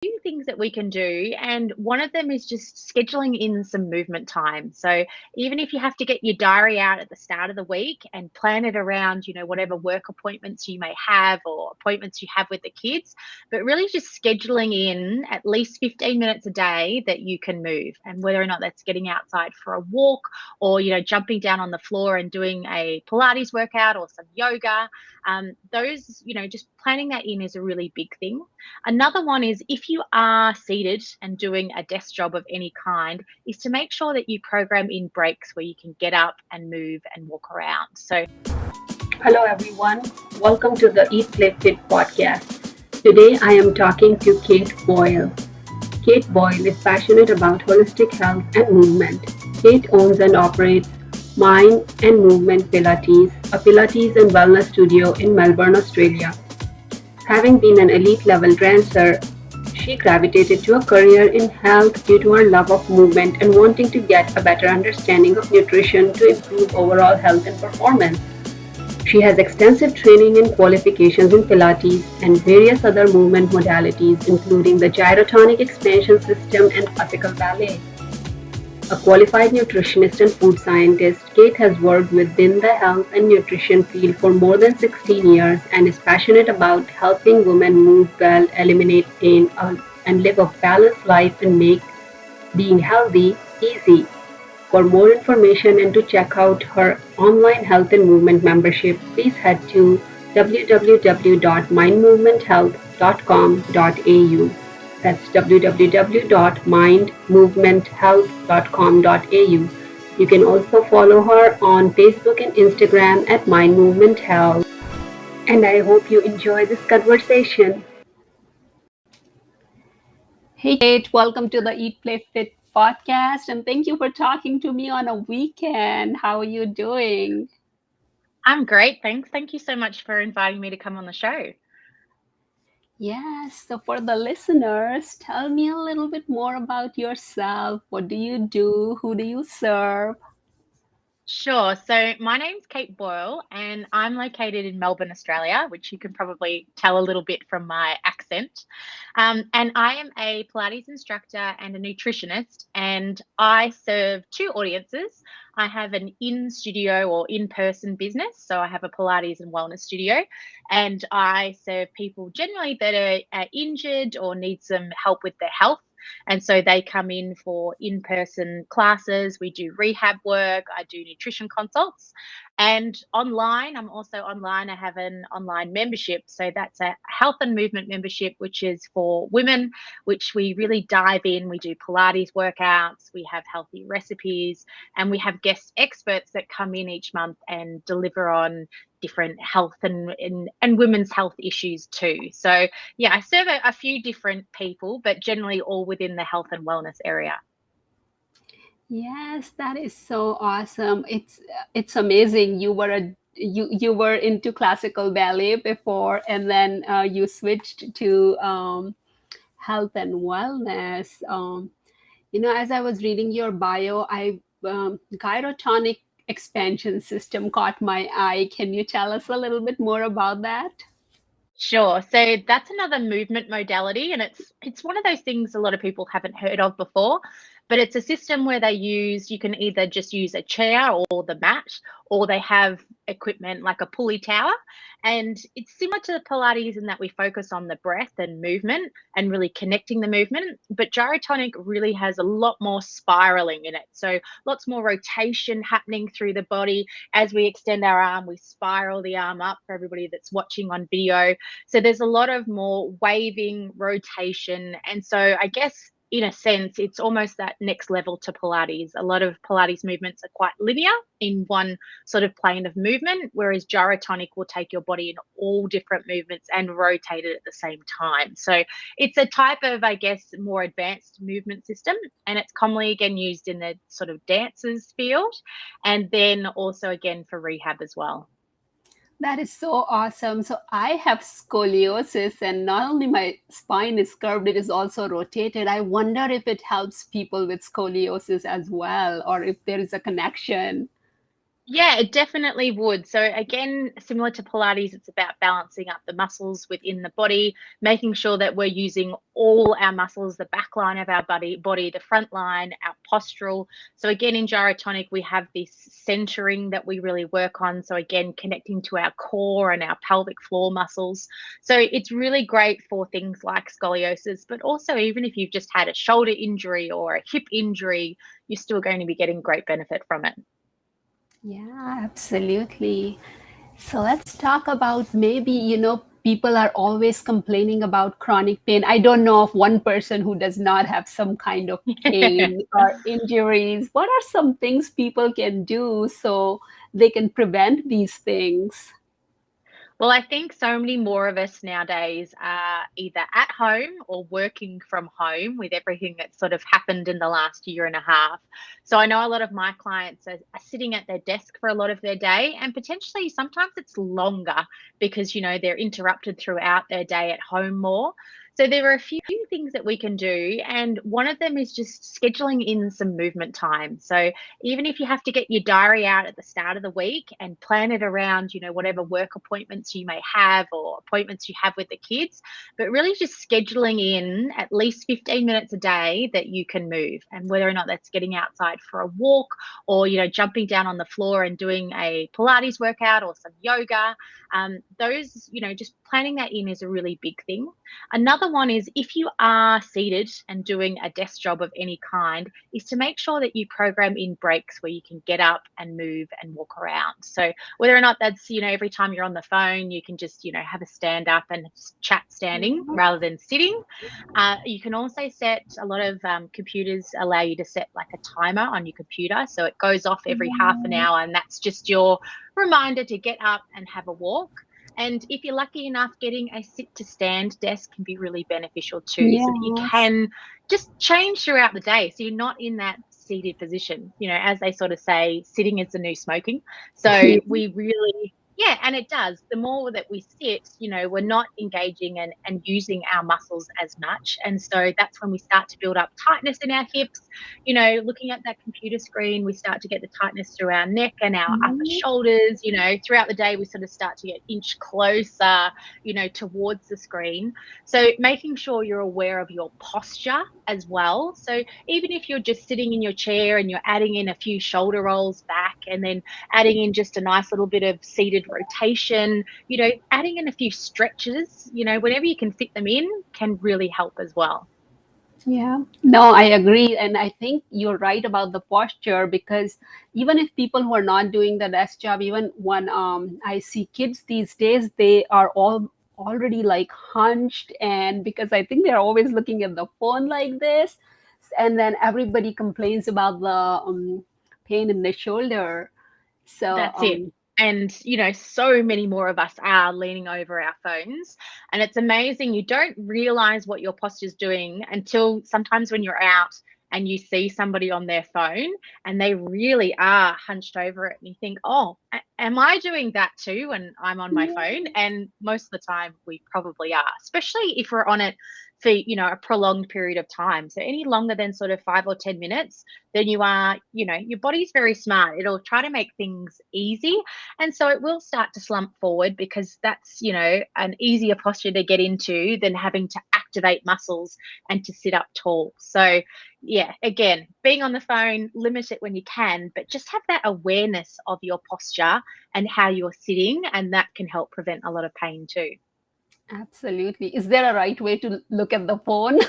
few things that we can do, and one of them is just scheduling in some movement time. So even if you have to get your diary out at the start of the week and plan it around, whatever work appointments you may have or appointments you have with the kids, but really just scheduling in at least 15 minutes a day that you can move, and whether or not that's getting outside for a walk or, jumping down on the floor and doing a Pilates workout or some yoga. Those, just planning that in is a really big thing. Another one is, if you are seated and doing a desk job of any kind, is to make sure that you program in breaks where you can get up and move and walk around. So, hello everyone, welcome to the Eatplayfit podcast. Today I am talking to Kate Boyle. Kate Boyle is passionate about holistic health and movement. Kate owns and operates Mind and Movement Pilates, a Pilates and wellness studio in Melbourne, Australia. Having been an elite level dancer, she gravitated to a career in health due to her love of movement and wanting to get a better understanding of nutrition to improve overall health and performance. She has extensive training and qualifications in Pilates and various other movement modalities, including the Gyrotonic Expansion system and classical ballet. A qualified nutritionist and food scientist, Kate has worked within the health and nutrition field for more than 16 years and is passionate about helping women move well, eliminate pain, and live a balanced life and make being healthy easy. For more information and to check out her online health and movement membership, please head to www.mindmovementhealth.com.au. That's www.mindmovementhealth.com.au. You can also follow her on Facebook and Instagram at Mind Movement Health. And I hope you enjoy this conversation. Hey Kate, welcome to the Eat Play Fit podcast, and thank you for talking to me on a weekend. How are you doing? I'm great. Thanks. Thank you so much for inviting me to come on the show. Yes, so for the listeners, tell me a little bit more about yourself. What do you do? Who do you serve? Sure. So my name's Kate Boyle, and I'm located in Melbourne, Australia, which you can probably tell a little bit from my accent. And I am a Pilates instructor and a nutritionist, and I serve two audiences. I have an in studio or in person business. So I have a Pilates and wellness studio, and I serve people generally that are injured or need some help with their health. And so they come in for in person classes. We do rehab work. I do nutrition consults. And online, I'm also online. I have an online membership. So that's a health and movement membership, which is for women, which we really dive in. We do Pilates workouts, we have healthy recipes, and we have guest experts that come in each month and deliver on different health and women's health issues too. So yeah, I serve a few different people, but generally all within the health and wellness area. Yes, that is so awesome. It's amazing. You were into classical ballet before, and then you switched to health and wellness. As I was reading your bio, Gyrotonic Expansion system caught my eye. Can you tell us a little bit more about that? Sure. So that's another movement modality, and it's one of those things a lot of people haven't heard of before. But it's a system where you can either just use a chair or the mat, or they have equipment like a pulley tower. And it's similar to the Pilates in that we focus on the breath and movement and really connecting the movement. But gyrotonic really has a lot more spiraling in it. So lots more rotation happening through the body. As we extend our arm, we spiral the arm up for everybody that's watching on video. So there's a lot of more waving, rotation. And so I guess in a sense, it's almost that next level to Pilates. A lot of Pilates movements are quite linear in one sort of plane of movement, whereas gyrotonic will take your body in all different movements and rotate it at the same time. So it's a type of, I guess, more advanced movement system, and it's commonly again used in the sort of dancers field, and then also again for rehab as well. That is so awesome. So I have scoliosis, and not only my spine is curved, it is also rotated. I wonder if it helps people with scoliosis as well, or if there is a connection. Yeah, it definitely would. So again, similar to Pilates, it's about balancing up the muscles within the body, making sure that we're using all our muscles, the back line of our body, the front line, our postural. So again, in gyrotonic, we have this centering that we really work on. So again, connecting to our core and our pelvic floor muscles. So it's really great for things like scoliosis, but also even if you've just had a shoulder injury or a hip injury, you're still going to be getting great benefit from it. Yeah, absolutely. So let's talk about maybe, people are always complaining about chronic pain. I don't know of one person who does not have some kind of pain or injuries. What are some things people can do so they can prevent these things? Well, I think so many more of us nowadays are either at home or working from home with everything that's sort of happened in the last year and a half. So I know a lot of my clients are sitting at their desk for a lot of their day, and potentially sometimes it's longer because, they're interrupted throughout their day at home more. So there are a few things that we can do, and one of them is just scheduling in some movement time. So even if you have to get your diary out at the start of the week and plan it around, whatever work appointments you may have or appointments you have with the kids, but really just scheduling in at least 15 minutes a day that you can move, and whether or not that's getting outside for a walk or, jumping down on the floor and doing a Pilates workout or some yoga. Those, just planning that in is a really big thing. Another one is if you are seated and doing a desk job of any kind, is to make sure that you program in breaks where you can get up and move and walk around. So whether or not that's, every time you're on the phone, you can just, have a stand up and chat standing rather than sitting. You can also set a lot of computers allow you to set like a timer on your computer. So it goes off every half an hour, and that's just your reminder to get up and have a walk. And if you're lucky enough, getting a sit to stand desk can be really beneficial too, so that you Yes. can just change throughout the day. So you're not in that seated position. As they sort of say, sitting is the new smoking. So we really, yeah, and it does. The more that we sit, we're not engaging and using our muscles as much. And so that's when we start to build up tightness in our hips. Looking at that computer screen, we start to get the tightness through our neck and our upper shoulders. Throughout the day, we sort of start to get inch closer, towards the screen. So making sure you're aware of your posture as well. So even if you're just sitting in your chair and you're adding in a few shoulder rolls back and then adding in just a nice little bit of seated rotation, adding in a few stretches, whenever you can fit them in can really help as well. Yeah, no, I agree. And I think you're right about the posture, because even if people who are not doing the desk job, even when I see kids these days, they are all already like hunched. And because I think they're always looking at the phone like this. And then everybody complains about the pain in the shoulder. So, That's it. And, so many more of us are leaning over our phones. And it's amazing. You don't realize what your posture's doing until sometimes when you're out and you see somebody on their phone and they really are hunched over it. And you think, oh, am I doing that too when I'm on my phone? And most of the time we probably are, especially if we're on it for, a prolonged period of time. So any longer than sort of 5 or 10 minutes, then you are, your body's very smart. It'll try to make things easy. And so it will start to slump forward because that's, an easier posture to get into than having to activate muscles and to sit up tall. So, yeah, again, being on the phone, limit it when you can, but just have that awareness of your posture and how you're sitting. And that can help prevent a lot of pain too. absolutely. Is there a right way to look at the phone?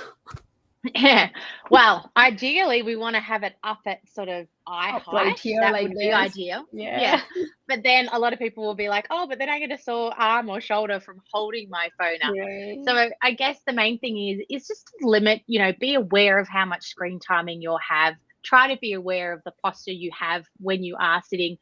Yeah. Well, ideally, we want to have it up at sort of eye Up right height. here That like would be this? ideal. Yeah. Yeah. But then a lot of people will be like, oh, but then I get a sore arm or shoulder from holding my phone up. Right. So I guess the main thing is just to limit, be aware of how much screen timing you'll have. Try to be aware of the posture you have when you are sitting,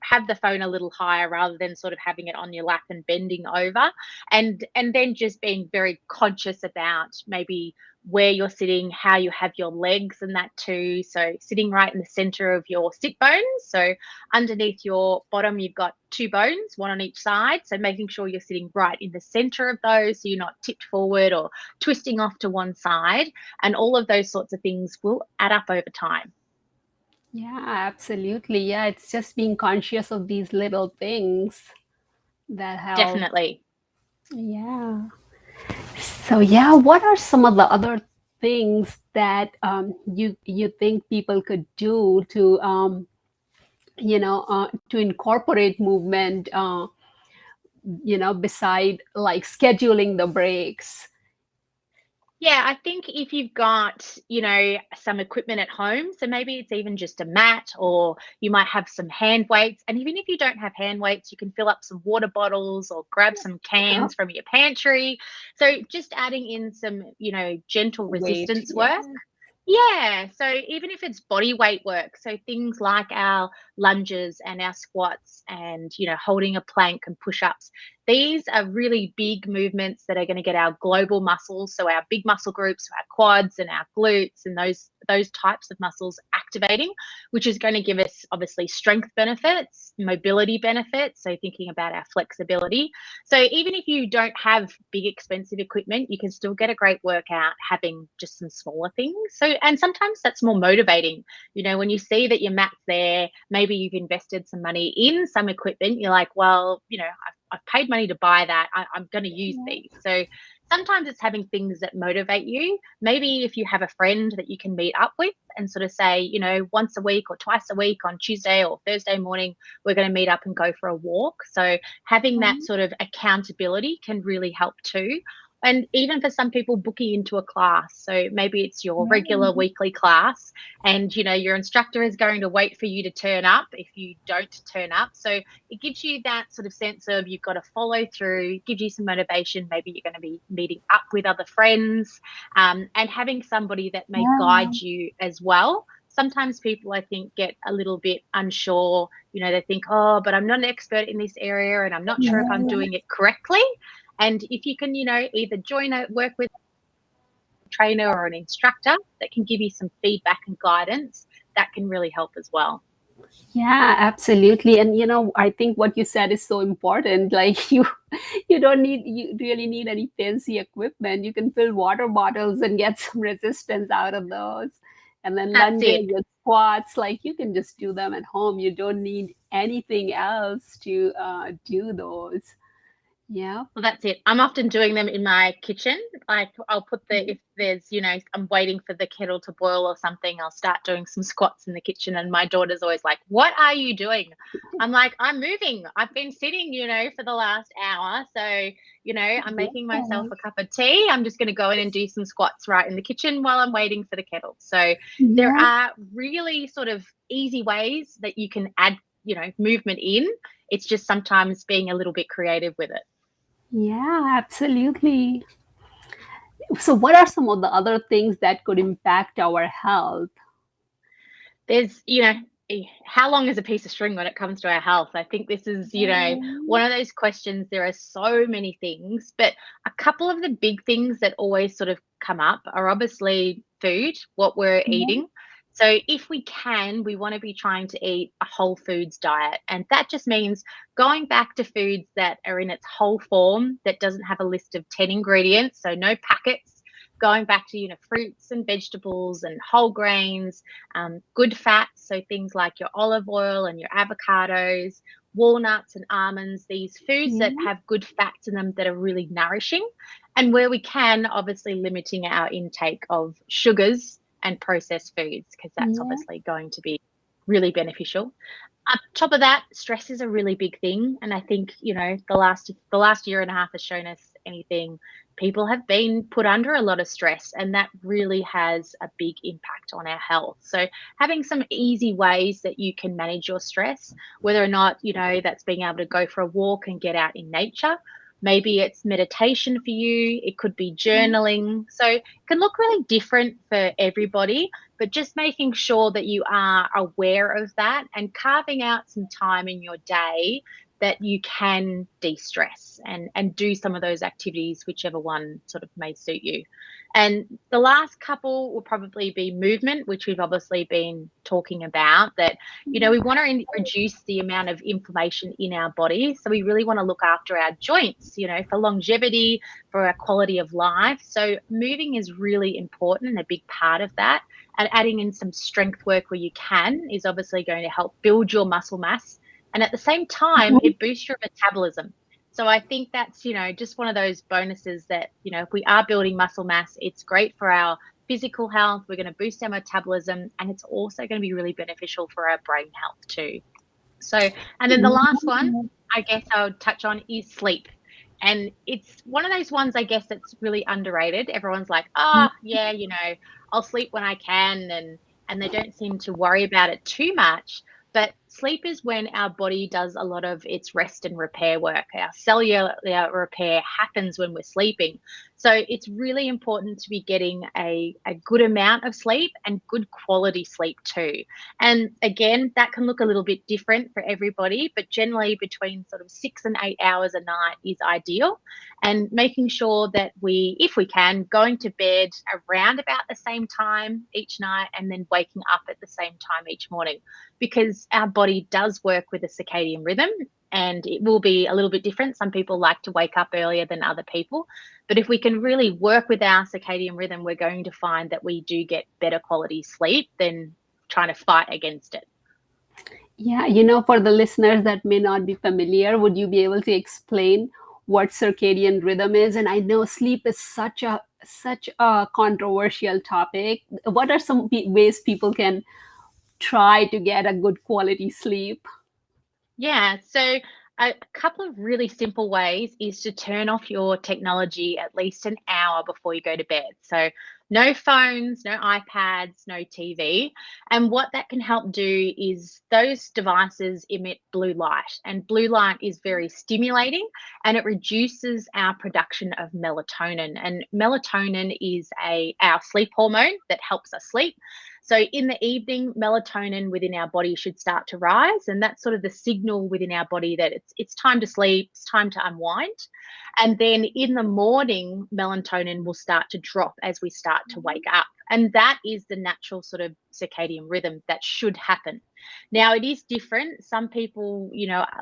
have the phone a little higher rather than sort of having it on your lap and bending over. And then just being very conscious about maybe where you're sitting, how you have your legs and that too. So sitting right in the center of your sit bones. So underneath your bottom, you've got two bones, one on each side. So making sure you're sitting right in the center of those so you're not tipped forward or twisting off to one side. And all of those sorts of things will add up over time. Yeah, absolutely. Yeah, it's just being conscious of these little things that help. Definitely. Yeah. So yeah, what are some of the other things that you think people could do to to incorporate movement, beside like scheduling the breaks? Yeah, I think if you've got, some equipment at home, so maybe it's even just a mat, or you might have some hand weights. And even if you don't have hand weights, you can fill up some water bottles or grab some Yeah. cans from your pantry. So just adding in some, gentle Wait. resistance Yeah. work. Yeah, so even if it's body weight work, so things like our lunges and our squats and, holding a plank and push-ups, these are really big movements that are going to get our global muscles, so our big muscle groups, our quads and our glutes and those types of muscles activating, which is going to give us obviously strength benefits, mobility benefits, so thinking about our flexibility. So even if you don't have big expensive equipment, you can still get a great workout having just some smaller things. So, and sometimes that's more motivating. When you see that your mat's there, maybe you've invested some money in some equipment, you're like, well, I've paid money to buy that. I'm going to use Yeah. these. So sometimes it's having things that motivate you. Maybe if you have a friend that you can meet up with and sort of say, once a week or twice a week on Tuesday or Thursday morning, we're going to meet up and go for a walk. So having that sort of accountability can really help too. And even for some people, booking into a class. So maybe it's your regular Yeah. weekly class, and your instructor is going to wait for you to turn up if you don't turn up. So it gives you that sort of sense of you've got to follow through, gives you some motivation. Maybe you're going to be meeting up with other friends, and having somebody that may guide you as well. Sometimes people, I think, get a little bit unsure. They think, oh, but I'm not an expert in this area and I'm not sure if I'm Yeah. doing it correctly. And if you can, either work with a trainer or an instructor that can give you some feedback and guidance, that can really help as well. Yeah, absolutely. And I think what you said is so important. Like you really need any fancy equipment. You can fill water bottles and get some resistance out of those. And then That's lunges it. and squats, like you can just do them at home. You don't need anything else to do those. Yeah. Well, that's it. I'm often doing them in my kitchen. Like I'll put if there's, I'm waiting for the kettle to boil or something, I'll start doing some squats in the kitchen. And my daughter's always like, what are you doing? I'm like, I'm moving. I've been sitting, for the last hour. So, I'm making myself Yeah. a cup of tea. I'm just going to go in and do some squats right in the kitchen while I'm waiting for the kettle. So there Yeah. are really sort of easy ways that you can add, movement in. It's just sometimes being a little bit creative with it. Yeah, absolutely. So, what are some of the other things that could impact our health? There's, how long is a piece of string when it comes to our health? I think this is, one of those questions. There are so many things, but a couple of the big things that always sort of come up are obviously food, what we're Yeah. eating. So if we can, we want to be trying to eat a whole foods diet. And that just means going back to foods that are in its whole form, that doesn't have a list of 10 ingredients. So no packets, going back to, fruits and vegetables and whole grains, good fats, so things like your olive oil and your avocados, walnuts and almonds, these foods that Yeah. have good fats in them that are really nourishing. And where we can, obviously limiting our intake of sugars and processed foods, because that's Yeah. obviously going to be really beneficial. On top of that, stress is a really big thing, and I think the last year and a half has shown us anything. People have been put under a lot of stress, and that really has a big impact on our health. So having some easy ways that you can manage your stress, whether or not that's being able to go for a walk and get out in nature. Maybe it's meditation for you. It could be journaling. So it can look really different for everybody, but just making sure that you are aware of that and carving out some time in your day that you can de-stress and do some of those activities, whichever one sort of may suit you. And the last couple will probably be movement, which we've obviously been talking about, that, we want to reduce the amount of inflammation in our body. So we really want to look after our joints, for longevity, for our quality of life. So moving is really important and a big part of that. And adding in some strength work where you can is obviously going to help build your muscle mass. And at the same time, it boosts your metabolism. So I think that's, just one of those bonuses that, if we are building muscle mass, it's great for our physical health. We're going to boost our metabolism, and it's also going to be really beneficial for our brain health too. So, and then the last one, I guess I would touch on is sleep. And it's one of those ones, I guess, that's really underrated. Everyone's like, yeah, I'll sleep when I can. And they don't seem to worry about it too much. But sleep is when our body does a lot of its rest and repair work. Our cellular repair happens when we're sleeping. So it's really important to be getting a good amount of sleep and good quality sleep too. And again, that can look a little bit different for everybody, but generally between sort of 6 and 8 hours a night is ideal. And making sure that if we can, going to bed around about the same time each night and then waking up at the same time each morning, because our body does work with a circadian rhythm, and it will be a little bit different. Some people like to wake up earlier than other people, but if we can really work with our circadian rhythm, we're going to find that we do get better quality sleep than trying to fight against it. Yeah, for the listeners that may not be familiar, would you be able to explain what circadian rhythm is? And I know sleep is such a controversial topic. What are some ways people can try to get a good quality sleep? Yeah, so a couple of really simple ways is to turn off your technology at least an hour before you go to bed. So no phones, no iPads, no TV. And what that can help do is those devices emit blue light, and blue light is very stimulating, and it reduces our production of melatonin. And melatonin is our sleep hormone that helps us sleep. So in the evening, melatonin within our body should start to rise, and that's sort of the signal within our body that it's time to sleep, it's time to unwind. And then in the morning, melatonin will start to drop as we start to wake up. And that is the natural sort of circadian rhythm that should happen. Now, it is different. Some people,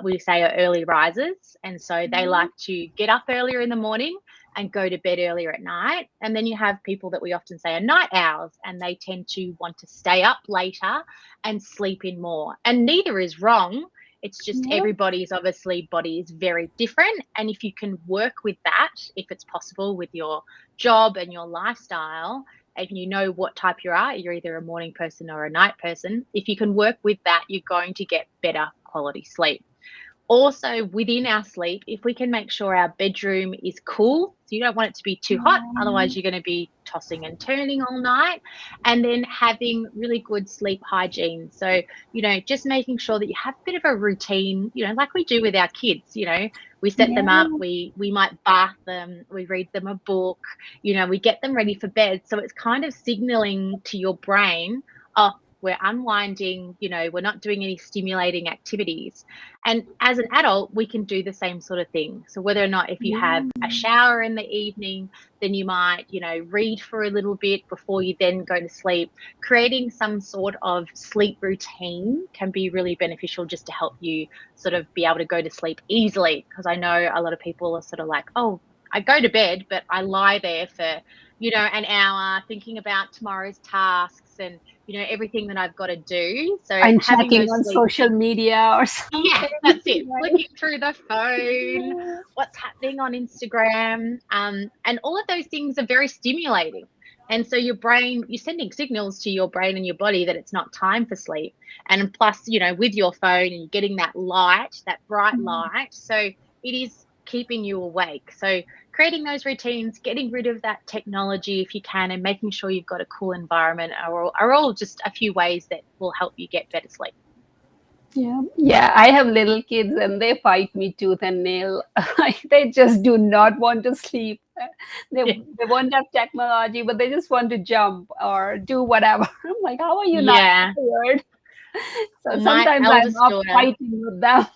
we say are early risers, and so they like to get up earlier in the morning and go to bed earlier at night. And then you have people that we often say are night owls, and they tend to want to stay up later and sleep in more. And neither is wrong. It's just everybody's obviously body is very different. And if you can work with that, if it's possible with your job and your lifestyle, and you know what type you are, you're either a morning person or a night person, if you can work with that, you're going to get better quality sleep. Also, within our sleep, if we can make sure our bedroom is cool, so you don't want it to be too hot, otherwise you're going to be tossing and turning all night. And then having really good sleep hygiene. So, just making sure that you have a bit of a routine, like we do with our kids, we set them up, we might bath them, we read them a book, we get them ready for bed. So it's kind of signaling to your brain, oh, we're unwinding, we're not doing any stimulating activities. And as an adult, we can do the same sort of thing. So whether or not if you have a shower in the evening, then you might, read for a little bit before you then go to sleep. Creating some sort of sleep routine can be really beneficial just to help you sort of be able to go to sleep easily. Because I know a lot of people are sort of like, oh, I go to bed, but I lie there for, an hour thinking about tomorrow's tasks and, everything that I've got to do. So I'm having checking those on social media or something. Yeah, that's it. Flicking through the phone, what's happening on Instagram. And all of those things are very stimulating. And so your brain, you're sending signals to your brain and your body that it's not time for sleep. And plus, with your phone and you're getting that light, that bright light. So it is keeping you awake. So creating those routines, getting rid of that technology if you can, and making sure you've got a cool environment are all just a few ways that will help you get better sleep. Yeah. I have little kids and they fight me tooth and nail. They just do not want to sleep. They won't have technology, but they just want to jump or do whatever. I'm like, how are you not tired? So sometimes I'm up fighting with them.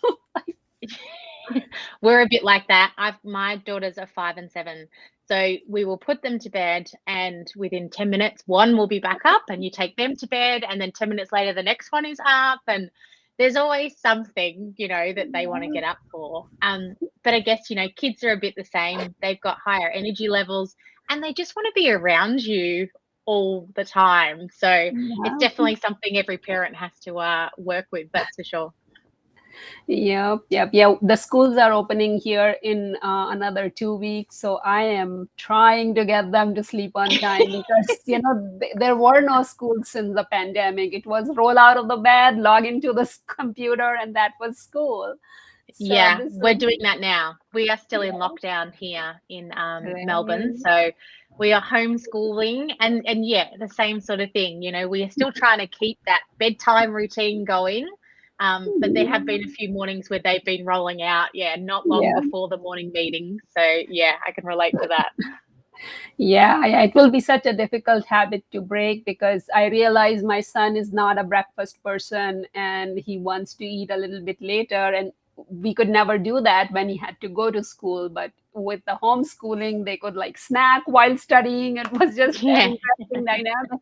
We're a bit like that. My daughters are 5 and 7. So we will put them to bed, and within 10 minutes, one will be back up, and you take them to bed, and then 10 minutes later, the next one is up. And there's always something, that they want to get up for. But I guess, kids are a bit the same. They've got higher energy levels, and they just want to be around you all the time. So it's definitely something every parent has to work with, that's for sure. Yeah. The schools are opening here in another 2 weeks, so I am trying to get them to sleep on time because there were no schools since the pandemic. It was roll out of the bed, log into the computer, and that was school. So we're doing that now. We are still in lockdown here in Melbourne, so we are homeschooling, and the same sort of thing. We are still trying to keep that bedtime routine going. But there have been a few mornings where they've been rolling out, not long before the morning meeting. So, I can relate to that. It will be such a difficult habit to break because I realize my son is not a breakfast person and he wants to eat a little bit later. And we could never do that when he had to go to school. But with the homeschooling, they could snack while studying. It was just an interesting dynamic.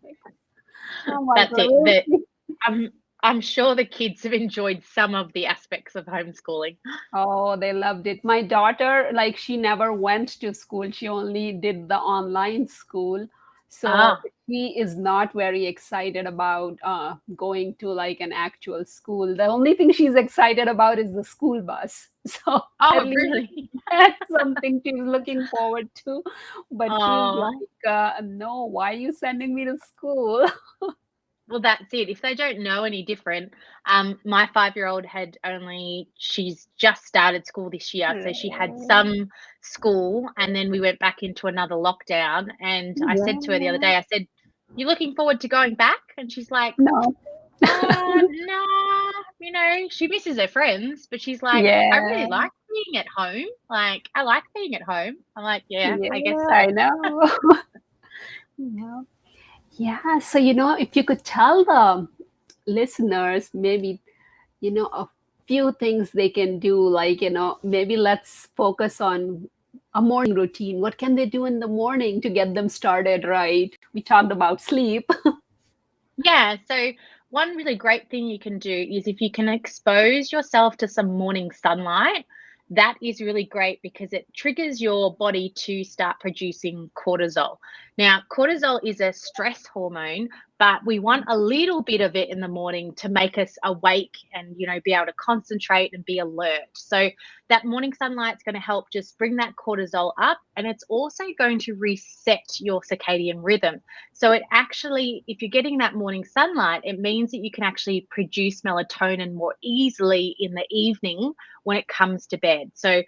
That's it. I'm sure the kids have enjoyed some of the aspects of homeschooling. Oh, they loved it. My daughter, she never went to school. She only did the online school. So she is not very excited about going to an actual school. The only thing she's excited about is the school bus. So really? That's something she's looking forward to. But she's no, why are you sending me to school? Well, that's it. If they don't know any different, my 5-year-old she's just started school this year. So she had some school, and then we went back into another lockdown. And I said to her the other day, I said, "You looking forward to going back?" And she's like, No. No, she misses her friends, but she's like, I really like being at home. I like being at home. I'm like, I guess so. I know. Yeah. So, if you could tell the listeners maybe, a few things they can do, maybe let's focus on a morning routine. What can they do in the morning to get them started right? We talked about sleep. So one really great thing you can do is if you can expose yourself to some morning sunlight, that is really great because it triggers your body to start producing cortisol. Now, cortisol is a stress hormone, but we want a little bit of it in the morning to make us awake and, be able to concentrate and be alert. So that morning sunlight is going to help just bring that cortisol up, and it's also going to reset your circadian rhythm. So it actually, if you're getting that morning sunlight, it means that you can actually produce melatonin more easily in the evening when it comes to bed. So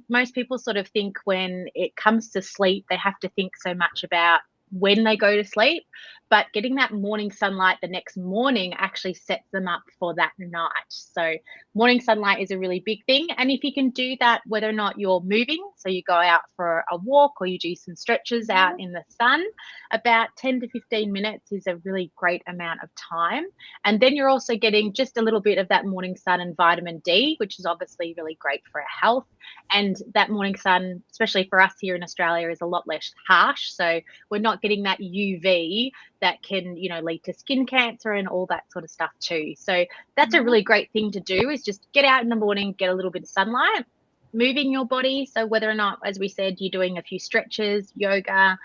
most people sort of think when it comes to sleep, they have to think so much about when they go to sleep, but getting that morning sunlight the next morning actually sets them up for that night. So morning sunlight is a really big thing. And if you can do that, whether or not you're moving, so you go out for a walk or you do some stretches out in the sun, about 10 to 15 minutes is a really great amount of time. And then you're also getting just a little bit of that morning sun and vitamin D, which is obviously really great for our health. And that morning sun, especially for us here in Australia, is a lot less harsh. So we're not getting that UV that can, lead to skin cancer and all that sort of stuff too. So that's a really great thing to do, is just get out in the morning, get a little bit of sunlight, moving your body. So whether or not, as we said, you're doing a few stretches, yoga,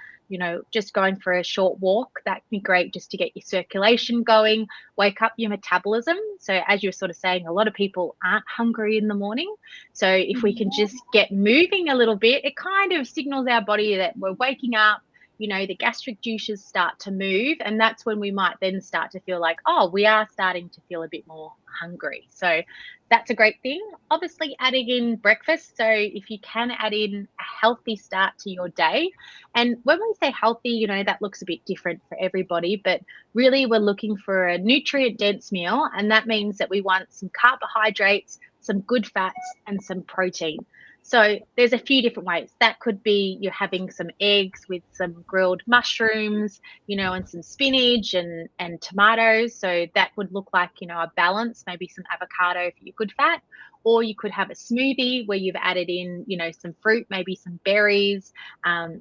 just going for a short walk, that can be great just to get your circulation going, wake up your metabolism. So as you're sort of saying, a lot of people aren't hungry in the morning. So if we can just get moving a little bit, it kind of signals our body that we're waking up. The gastric juices start to move, and that's when we might then start to feel like, we are starting to feel a bit more hungry. So that's a great thing. Obviously, adding in breakfast. So if you can add in a healthy start to your day, and when we say healthy, that looks a bit different for everybody, but really we're looking for a nutrient-dense meal, and that means that we want some carbohydrates, some good fats, and some protein. So there's a few different ways. That could be you're having some eggs with some grilled mushrooms, and some spinach and tomatoes. So that would look like, a balance, maybe some avocado for your good fat. Or you could have a smoothie where you've added in, some fruit, maybe some berries,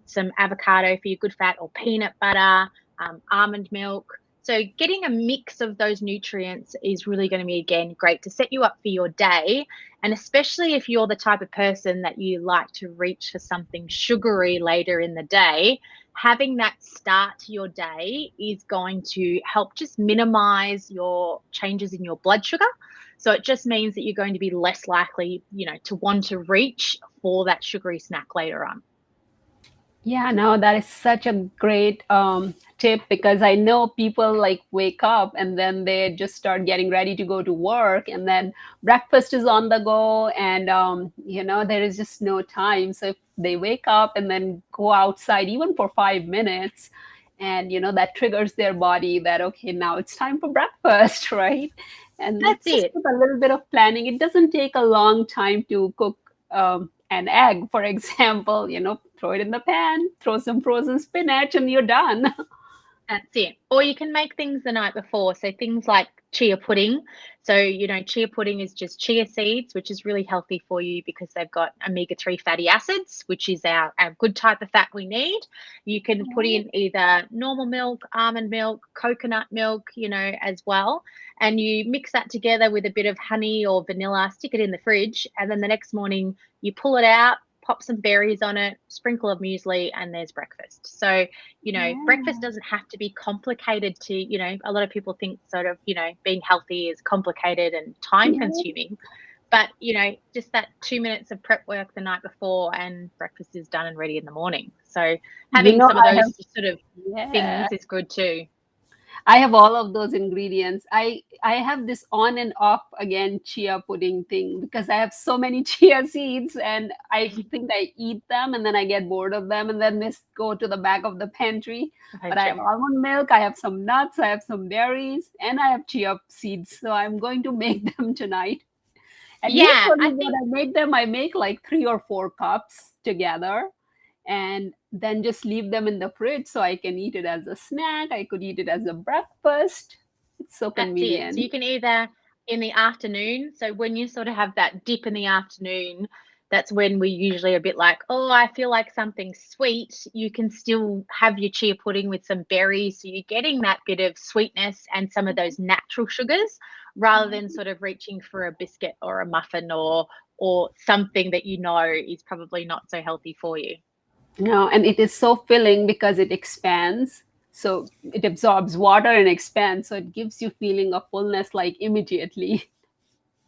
some avocado for your good fat, or peanut butter, almond milk. So getting a mix of those nutrients is really going to be, again, great to set you up for your day. And especially if you're the type of person that you like to reach for something sugary later in the day, having that start to your day is going to help just minimize your changes in your blood sugar. So it just means that you're going to be less likely, to want to reach for that sugary snack later on. Yeah, no, that is such a great tip, because I know people like wake up and then they just start getting ready to go to work, and then breakfast is on the go, and there is just no time. So if they wake up and then go outside even for 5 minutes, and that triggers their body that, okay, now it's time for breakfast, right? And That's it's just it. with a little bit of planning. It doesn't take a long time to cook an egg, for example. Throw it in the pan, throw some frozen spinach, and you're done. That's it. Or you can make things the night before. So things like chia pudding. So, chia pudding is just chia seeds, which is really healthy for you because they've got omega-3 fatty acids, which is our good type of fat we need. You can put in either normal milk, almond milk, coconut milk, as well. And you mix that together with a bit of honey or vanilla, stick it in the fridge. And then the next morning you pull it out, pop some berries on it, sprinkle of muesli, and there's breakfast. So, breakfast doesn't have to be complicated to, a lot of people think sort of, being healthy is complicated and time consuming. But, just that 2 minutes of prep work the night before and breakfast is done and ready in the morning. So having some of those sort of things is good too. I have all of those ingredients. I have this on and off again chia pudding thing, because I have so many chia seeds, and I think I eat them and then I get bored of them, and then they go to the back of the pantry. But I have almond milk, I have some nuts, I have some berries, and I have chia seeds. So I'm going to make them tonight. And usually when I make them, I make like 3 or 4 cups together, and then just leave them in the fridge so I can eat it as a snack. I could eat it as a breakfast. It's so convenient. So you can either in the afternoon. So when you sort of have that dip in the afternoon, that's when we usually are a bit like, oh, I feel like something sweet. You can still have your chia pudding with some berries. So you're getting that bit of sweetness and some of those natural sugars, rather than sort of reaching for a biscuit or a muffin or something that is probably not so healthy for you. No, and it is so filling because it expands. So it absorbs water and expands. So it gives you feeling of fullness like immediately.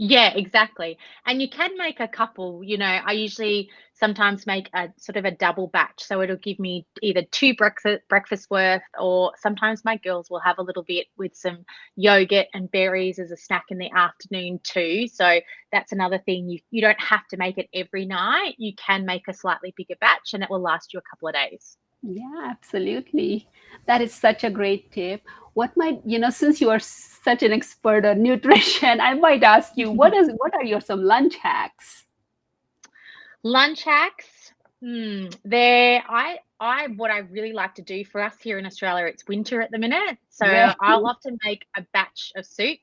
Yeah, exactly. And you can make a couple, I usually sometimes make a sort of a double batch. So it'll give me either 2 breakfast worth, or sometimes my girls will have a little bit with some yogurt and berries as a snack in the afternoon too. So that's another thing. You don't have to make it every night. You can make a slightly bigger batch and it will last you a couple of days. Yeah, absolutely. That is such a great tip. What might, since you are such an expert on nutrition, I might ask you, what are some lunch hacks? Lunch hacks. What I really like to do for us here in Australia, it's winter at the minute. So I'll often make a batch of soup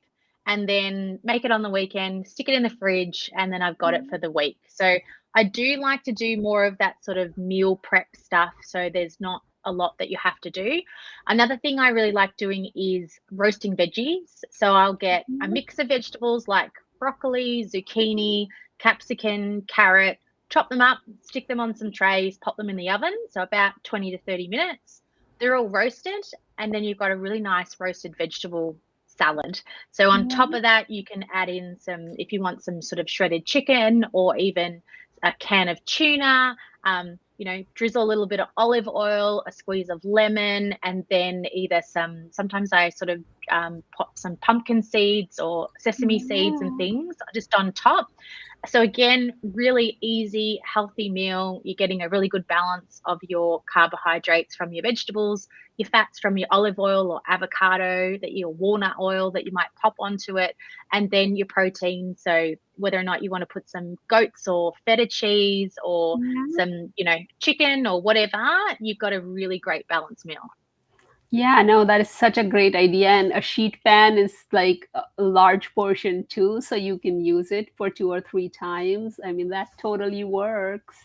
and then make it on the weekend, stick it in the fridge, and then I've got it for the week. So I do like to do more of that sort of meal prep stuff. So there's not a lot that you have to do. Another thing I really like doing is roasting veggies. So I'll get a mix of vegetables like broccoli, zucchini, capsicum, carrot, chop them up, stick them on some trays, pop them in the oven. So about 20 to 30 minutes. They're all roasted. And then you've got a really nice roasted vegetable salad. So on top of that, you can add in some, if you want some sort of shredded chicken or even a can of tuna, drizzle a little bit of olive oil, a squeeze of lemon, and then either sometimes I sort of pop some pumpkin seeds or sesame seeds and things just on top. So again, really easy, healthy meal. You're getting a really good balance of your carbohydrates from your vegetables, your fats from your olive oil or avocado, your walnut oil that you might pop onto it, and then your protein. So whether or not you want to put some goats or feta cheese or some, chicken or whatever, you've got a really great balanced meal. Yeah, no, that is such a great idea. And a sheet pan is like a large portion too, so you can use it for 2 or 3 times. I mean, that totally works.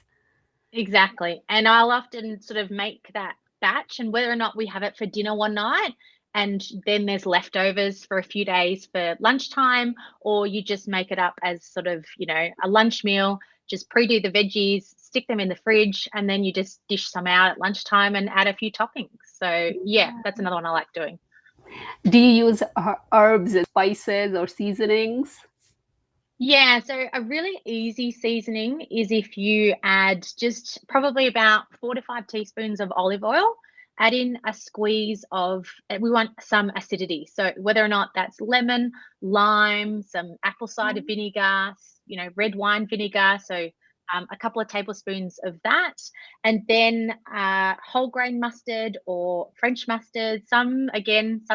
Exactly. And I'll often sort of make that batch, and whether or not we have it for dinner one night, and then there's leftovers for a few days for lunchtime, or you just make it up as sort of, a lunch meal, just pre-do the veggies, stick them in the fridge, and then you just dish some out at lunchtime and add a few toppings. So, yeah, that's another one I like doing. Do you use herbs and spices or seasonings? Yeah, so a really easy seasoning is if you add just probably about 4 to 5 teaspoons of olive oil, add in a squeeze of, we want some acidity. So whether or not that's lemon, lime, some apple cider vinegar, red wine vinegar. So a couple of tablespoons of that. And then whole grain mustard or French mustard, some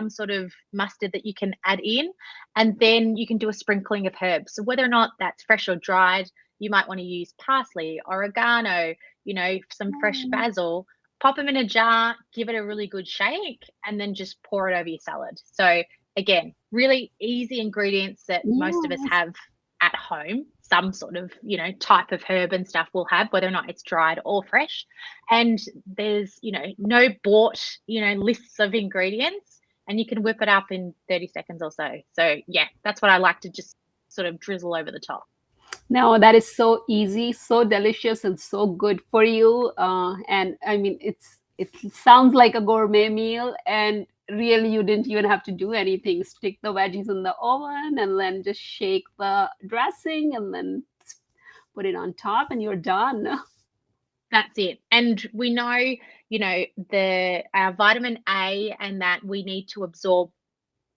sort of mustard that you can add in, and then you can do a sprinkling of herbs. So whether or not that's fresh or dried, you might want to use parsley, oregano, some fresh basil. Pop them in a jar, give it a really good shake, and then just pour it over your salad. So again, really easy ingredients that most of us Yes. have at home. Some sort of, type of herb and stuff we'll have, whether or not it's dried or fresh. And there's, no bought, lists of ingredients, and you can whip it up in 30 seconds or so. So yeah, that's what I like to just sort of drizzle over the top. No, that is so easy, so delicious, and so good for you. And I mean, it sounds like a gourmet meal, and really, you didn't even have to do anything. Stick the veggies in the oven, and then just shake the dressing, and then put it on top, and you're done. That's it. And we know, the vitamin A, and that we need to absorb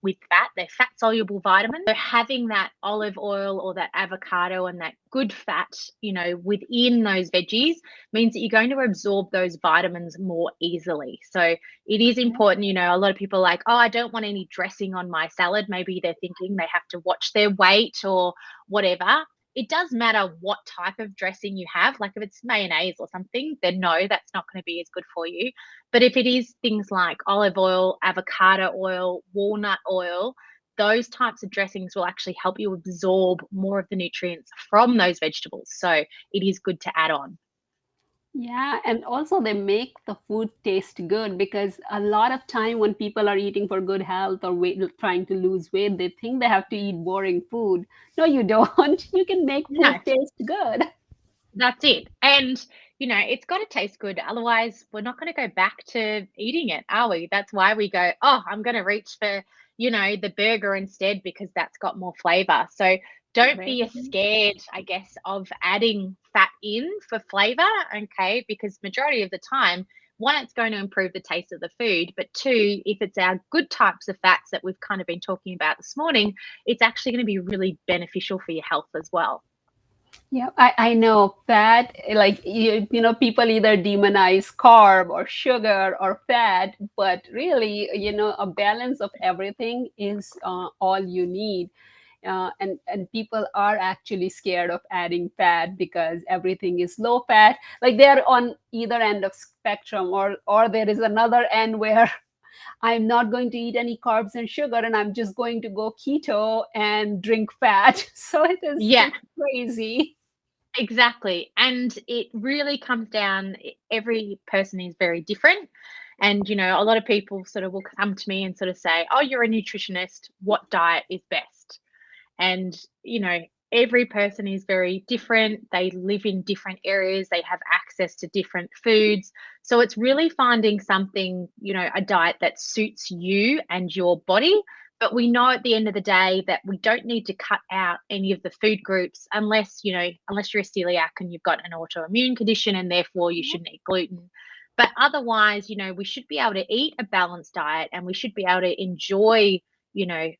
with fat. They're fat soluble vitamins. So having that olive oil or that avocado and that good fat, within those veggies means that you're going to absorb those vitamins more easily. So it is important, a lot of people are like, oh, I don't want any dressing on my salad. Maybe they're thinking they have to watch their weight or whatever. It does matter what type of dressing you have. Like if it's mayonnaise or something, then no, that's not going to be as good for you. But if it is things like olive oil, avocado oil, walnut oil, those types of dressings will actually help you absorb more of the nutrients from those vegetables. So it is good to add on. Yeah, and also they make the food taste good, because a lot of time when people are eating for good health or trying to lose weight, they think they have to eat boring food. No, you don't. You can make No, food taste good. that's it. And, it's got to taste good. Otherwise, we're not going to go back to eating it, are we? That's why we go, oh, I'm going to reach for, the burger instead because that's got more flavor. So don't Right. be scared, I guess, of adding fat in for flavor, okay? Because majority of the time, one, it's going to improve the taste of the food, but two, if it's our good types of fats that we've kind of been talking about this morning, it's actually going to be really beneficial for your health as well. Yeah, I know fat, like people either demonize carb or sugar or fat, but really, a balance of everything is all you need. And people are actually scared of adding fat because everything is low fat. Like they're on either end of spectrum, or there is another end where I'm not going to eat any carbs and sugar, and I'm just going to go keto and drink fat. So Yeah. it's crazy. Exactly. And it really comes down, every person is very different. And, a lot of people sort of will come to me and sort of say, oh, you're a nutritionist. What diet is best? And, every person is very different. They live in different areas, they have access to different foods. So it's really finding something, a diet that suits you and your body. But we know at the end of the day that we don't need to cut out any of the food groups unless, unless you're a celiac and you've got an autoimmune condition and therefore you shouldn't eat gluten. But otherwise, we should be able to eat a balanced diet, and we should be able to enjoy,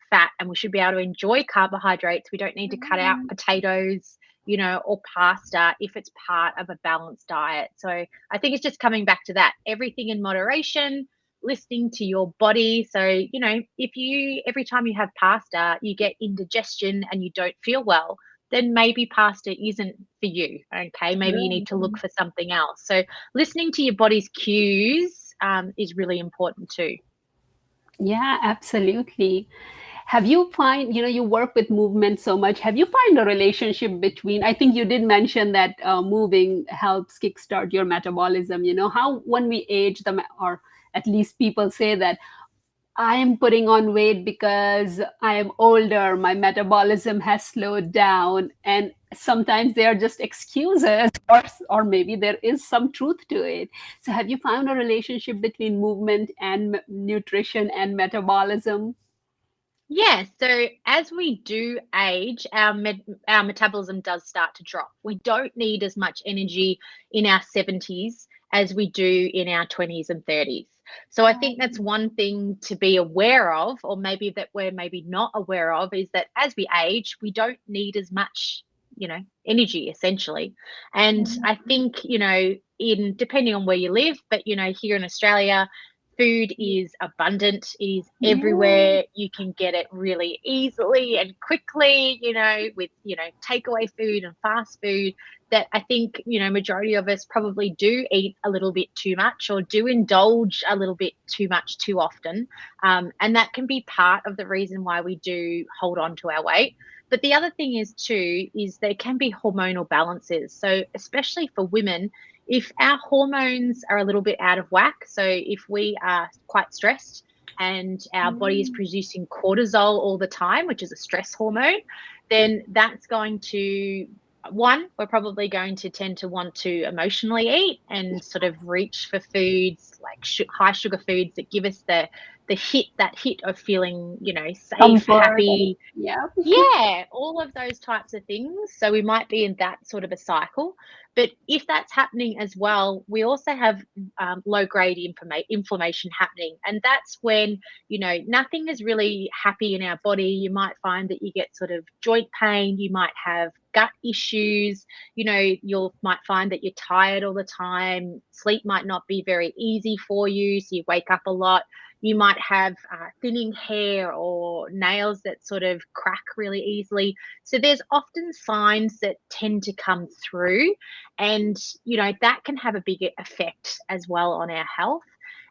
fat, and we should be able to enjoy carbohydrates. We don't need to cut out potatoes, or pasta if it's part of a balanced diet. So I think it's just coming back to that, everything in moderation, listening to your body. So, if every time you have pasta, you get indigestion and you don't feel well, then maybe pasta isn't for you. Okay. Maybe you need to look for something else. So listening to your body's cues is really important too. Yeah, absolutely. Have you find, you work with movement so much. Have you find a relationship between, I think you did mention that moving helps kickstart your metabolism, how when we age, or at least people say that I am putting on weight because I am older, my metabolism has slowed down, and sometimes they are just excuses, or maybe there is some truth to it. So have you found a relationship between movement and nutrition and metabolism? Yeah, so as we do age, our metabolism does start to drop. We don't need as much energy in our 70s as we do in our 20s and 30s. So I think that's one thing to be aware of, or maybe that we're maybe not aware of, is that as we age, we don't need as much, energy essentially. And I think, in depending on where you live, but here in Australia, food is abundant, it is Yeah. everywhere. You can get it really easily and quickly, with, takeaway food and fast food that I think, majority of us probably do eat a little bit too much or do indulge a little bit too much too often. And that can be part of the reason why we do hold on to our weight. But the other thing is too, is there can be hormonal balances. So especially for women, if our hormones are a little bit out of whack, so if we are quite stressed and our body is producing cortisol all the time, which is a stress hormone, then that's going to, one, we're probably going to tend to want to emotionally eat and sort of reach for foods like high sugar foods that give us that hit of feeling, safe, Comfort. happy. Yeah. Yeah, all of those types of things. So we might be in that sort of a cycle. But if that's happening as well, we also have low grade inflammation happening. And that's when, nothing is really happy in our body. You might find that you get sort of joint pain, you might have gut issues, you'll might find that you're tired all the time. Sleep might not be very easy for you. So you wake up a lot. You might have thinning hair or nails that sort of crack really easily. So there's often signs that tend to come through, and that can have a big effect as well on our health.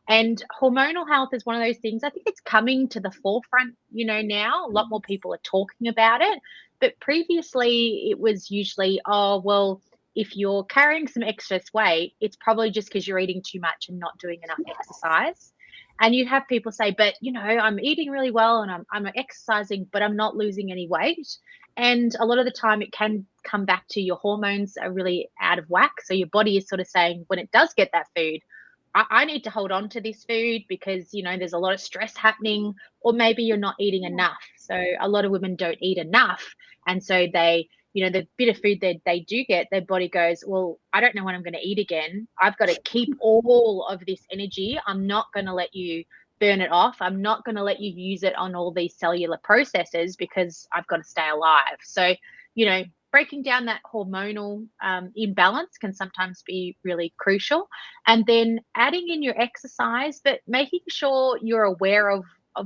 And hormonal health is one of those things. I think it's coming to the forefront, now. A lot more people are talking about it. But previously, it was usually, oh, well, if you're carrying some excess weight, it's probably just because you're eating too much and not doing enough exercise. And you have people say, but I'm eating really well and I'm exercising, but I'm not losing any weight. And a lot of the time it can come back to your hormones are really out of whack. So your body is sort of saying, when it does get that food, I need to hold on to this food because, there's a lot of stress happening, or maybe you're not eating enough. So a lot of women don't eat enough. And so they, the bit of food that they do get, their body goes, well, I don't know when I'm going to eat again. I've got to keep all of this energy. I'm not going to let you burn it off. I'm not going to let you use it on all these cellular processes because I've got to stay alive. So, breaking down that hormonal imbalance can sometimes be really crucial. And then adding in your exercise, but making sure you're aware of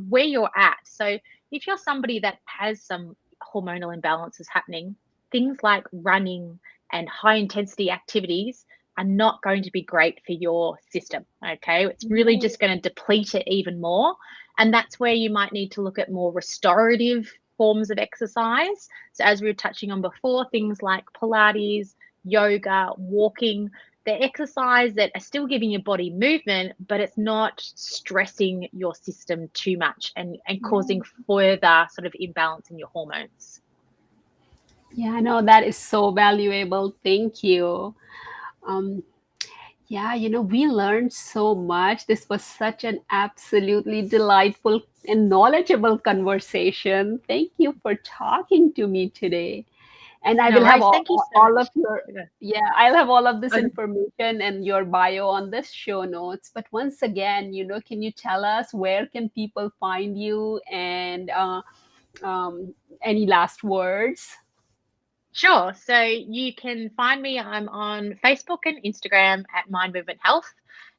where you're at. So if you're somebody that has some hormonal imbalances happening, things like running and high intensity activities are not going to be great for your system. Okay. It's really just going to deplete it even more. And that's where you might need to look at more restorative forms of exercise. So, as we were touching on before, things like Pilates, yoga, walking, they're exercise that are still giving your body movement, but it's not stressing your system too much and causing further sort of imbalance in your hormones. Yeah, no, that is so valuable. Thank you. Um, yeah, we learned so much. This was such an absolutely delightful and knowledgeable conversation. Thank you for talking to me today. And I No will have worries. Thank you so all of much. your, Okay. yeah, I'll have all of this Okay. information and your bio on this show notes. But once again, can you tell us where can people find you, and any last words? Sure. So you can find me. I'm on Facebook and Instagram at Mind Movement Health.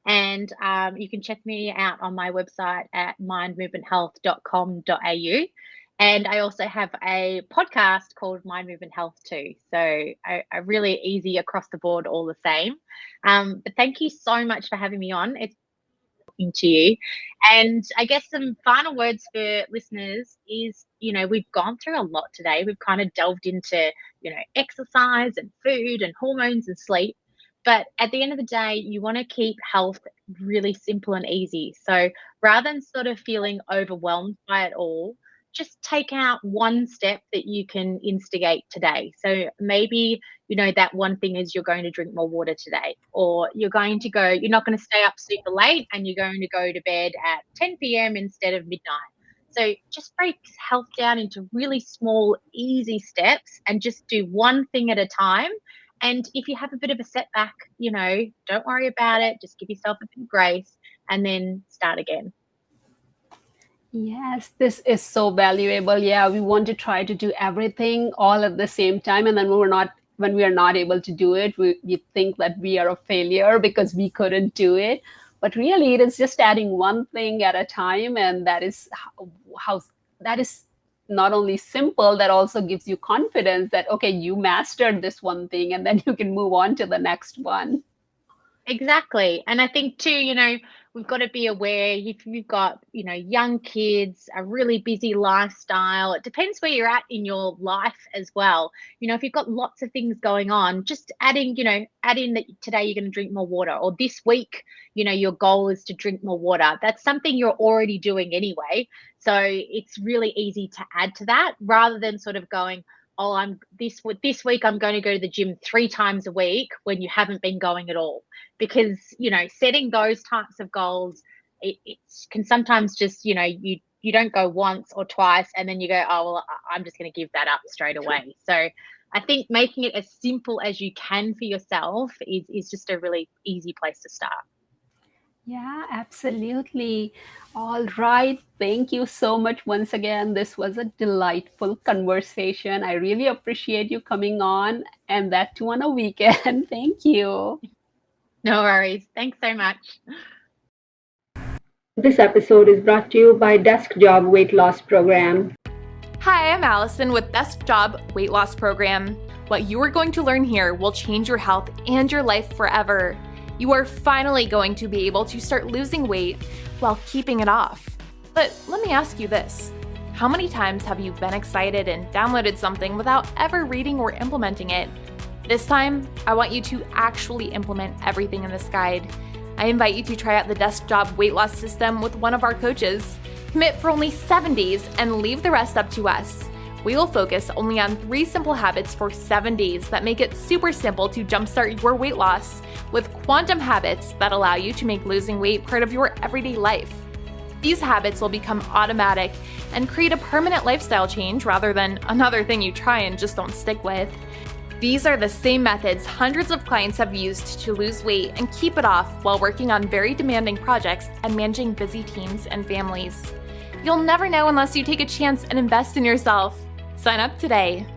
And you can check me out on my website at mindmovementhealth.com.au. And I also have a podcast called Mind Movement Health too. So I really easy across the board, all the same. But thank you so much for having me on. It's talking to you. And I guess some final words for listeners is, we've gone through a lot today. We've kind of delved into, exercise and food and hormones and sleep. But at the end of the day, you want to keep health really simple and easy. So rather than sort of feeling overwhelmed by it all, just take out one step that you can instigate today. So maybe, that one thing is you're going to drink more water today, or you're not going to stay up super late and you're going to go to bed at 10 p.m. instead of midnight. So just break health down into really small, easy steps and just do one thing at a time. And if you have a bit of a setback, don't worry about it. Just give yourself a bit of grace and then start again. Yes, this is so valuable. Yeah, we want to try to do everything all at the same time. And then when we are not able to do it, we think that we are a failure because we couldn't do it. But really, it is just adding one thing at a time. And that is how that is not only simple, that also gives you confidence that, okay, you mastered this one thing, and then you can move on to the next one. Exactly. And I think too, we've got to be aware if you've got, young kids, a really busy lifestyle. It depends where you're at in your life as well. If you've got lots of things going on, just add in that today you're going to drink more water, or this week, your goal is to drink more water. That's something you're already doing anyway. So it's really easy to add to that rather than sort of going, oh, this week I'm going to go to the gym 3 times a week when you haven't been going at all. Because, setting those types of goals, it can sometimes just, you don't go once or twice and then you go, oh, well, I'm just going to give that up straight away. So I think making it as simple as you can for yourself is just a really easy place to start. Yeah, absolutely. All right. Thank you so much once again. This was a delightful conversation. I really appreciate you coming on, and that too on a weekend. Thank you. No worries. Thanks so much. This episode is brought to you by Desk Job Weight Loss Program. Hi, I'm Allison with Desk Job Weight Loss Program. What you are going to learn here will change your health and your life forever. You are finally going to be able to start losing weight while keeping it off. But let me ask you this. How many times have you been excited and downloaded something without ever reading or implementing it? This time, I want you to actually implement everything in this guide. I invite you to try out the Desk Job Weight Loss System with one of our coaches. Commit for only 7 days and leave the rest up to us. We will focus only on 3 simple habits for 7 days that make it super simple to jumpstart your weight loss with quantum habits that allow you to make losing weight part of your everyday life. These habits will become automatic and create a permanent lifestyle change rather than another thing you try and just don't stick with. These are the same methods hundreds of clients have used to lose weight and keep it off while working on very demanding projects and managing busy teams and families. You'll never know unless you take a chance and invest in yourself. Sign up today.